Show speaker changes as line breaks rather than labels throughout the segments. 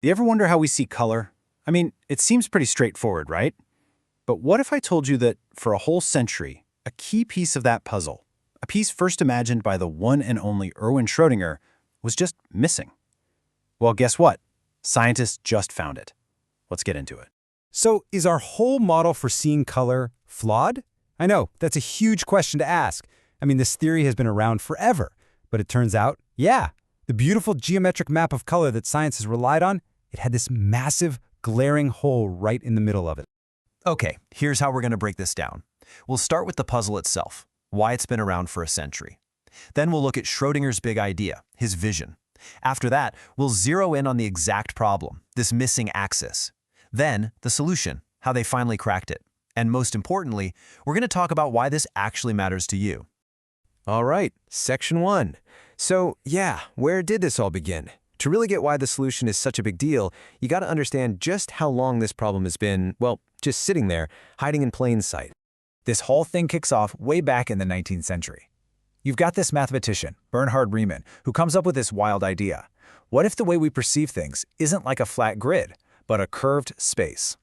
You ever wonder how we see color? I mean, it seems pretty straightforward, right? But what if I told you that for a whole century, a key piece of that puzzle, a piece first imagined by the one and only Erwin Schrödinger, was just missing? Well, guess what? Scientists just found it. Let's get into it.
So, is our whole model for seeing color flawed? I know, that's a huge question to ask. I mean, this theory has been around forever. But it turns out, yeah, the beautiful geometric map of color that science has relied on, it had this massive, glaring hole right in the middle of it.
Okay, here's how we're going to break this down. We'll start with the puzzle itself, why it's been around for a century. Then we'll look at Schrödinger's big idea, his vision. After that, we'll zero in on the exact problem, this missing axis. Then, the solution, how they finally cracked it. And most importantly, we're going to talk about why this actually matters to you.
All right, section 1. So, yeah, where did this all begin? To really get why the solution is such a big deal, you got to understand just how long this problem has been, well, just sitting there, hiding in plain sight.
This whole thing kicks off way back in the 19th century. You've got this mathematician, Bernhard Riemann, who comes up with this wild idea. What if the way we perceive things isn't like a flat grid, but a curved space?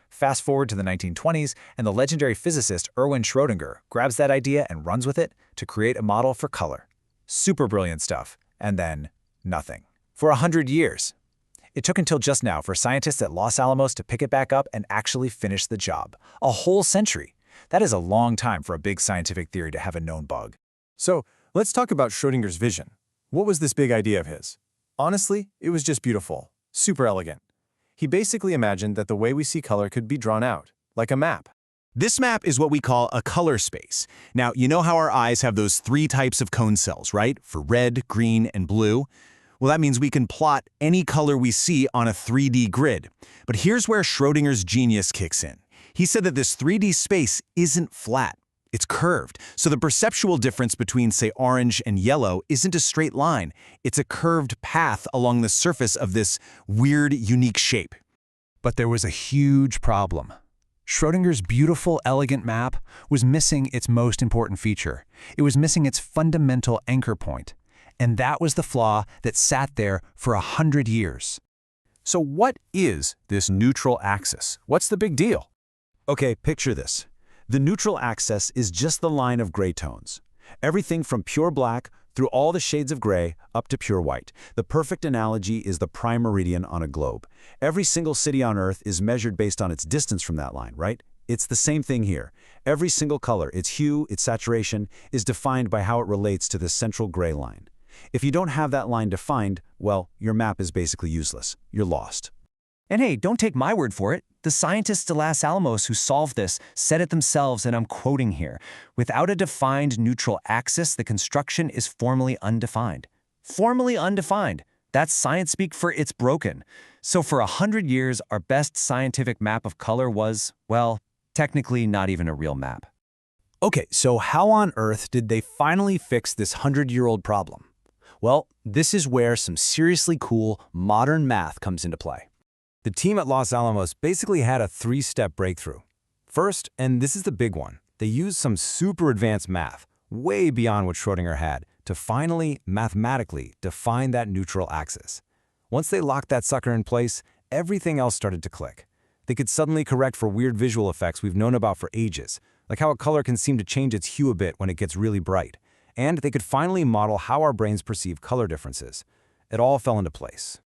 Fast forward to the 1920s, and the legendary physicist Erwin Schrödinger grabs that idea and runs with it to create a model for color. Super brilliant stuff. And then, nothing. For 100 years. It took until just now for scientists at Los Alamos to pick it back up and actually finish the job. A whole century. That is a long time for a big scientific theory to have a known bug.
So, let's talk about Schrödinger's vision. What was this big idea of his? Honestly, it was just beautiful. Super elegant. He basically imagined that the way we see color could be drawn out, like a map.
This map is what we call a color space. Now, you know how our eyes have those 3 types of cone cells, right? For red, green, and blue. Well, that means we can plot any color we see on a 3D grid. But here's where Schrödinger's genius kicks in. He said that this 3D space isn't flat. It's curved. So the perceptual difference between, say, orange and yellow isn't a straight line. It's a curved path along the surface of this weird, unique shape.
But there was a huge problem. Schrödinger's beautiful, elegant map was missing its most important feature. It was missing its fundamental anchor point. And that was the flaw that sat there for 100 years.
So what is this neutral axis? What's the big deal?
Okay, picture this. The neutral axis is just the line of gray tones. Everything from pure black through all the shades of gray up to pure white. The perfect analogy is the prime meridian on a globe. Every single city on Earth is measured based on its distance from that line, right? It's the same thing here. Every single color, its hue, its saturation, is defined by how it relates to the central gray line. If you don't have that line defined, well, your map is basically useless. You're lost.
And hey, don't take my word for it. The scientists at Los Alamos who solved this said it themselves, and I'm quoting here, "Without a defined neutral axis, the construction is formally undefined." Formally undefined. That's science speak for it's broken. So for 100 years, our best scientific map of color was, well, technically not even a real map.
Okay, so how on earth did they finally fix this 100-year-old problem? Well, this is where some seriously cool, modern math comes into play.
The team at Los Alamos basically had a 3-step breakthrough. First, and this is the big one, they used some super advanced math, way beyond what Schrödinger had, to finally, mathematically, define that neutral axis. Once they locked that sucker in place, everything else started to click. They could suddenly correct for weird visual effects we've known about for ages, like how a color can seem to change its hue a bit when it gets really bright. And they could finally model how our brains perceive color differences. It all fell into place.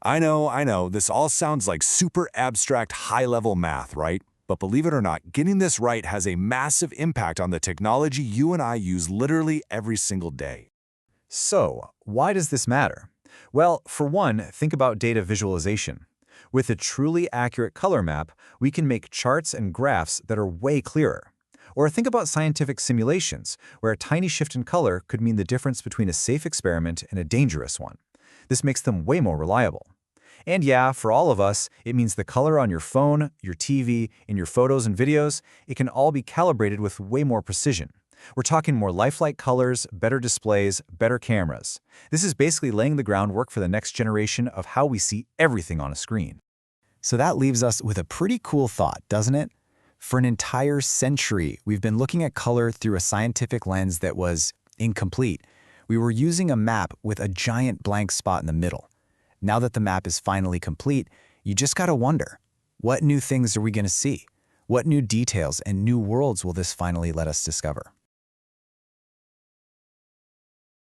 I know, this all sounds like super abstract, high-level math, right? But believe it or not, getting this right has a massive impact on the technology you and I use literally every single day.
So, why does this matter? Well, for one, think about data visualization. With a truly accurate color map, we can make charts and graphs that are way clearer. Or think about scientific simulations, where a tiny shift in color could mean the difference between a safe experiment and a dangerous one. This makes them way more reliable. And yeah, for all of us, it means the color on your phone, your TV, in your photos and videos, it can all be calibrated with way more precision. We're talking more lifelike colors, better displays, better cameras. This is basically laying the groundwork for the next generation of how we see everything on a screen. So that leaves us with a pretty cool thought, doesn't it? For an entire century, we've been looking at color through a scientific lens that was incomplete. We were using a map with a giant blank spot in the middle.
Now that the map is finally complete, you just gotta wonder, what new things are we gonna see? What new details and new worlds will this finally let us discover?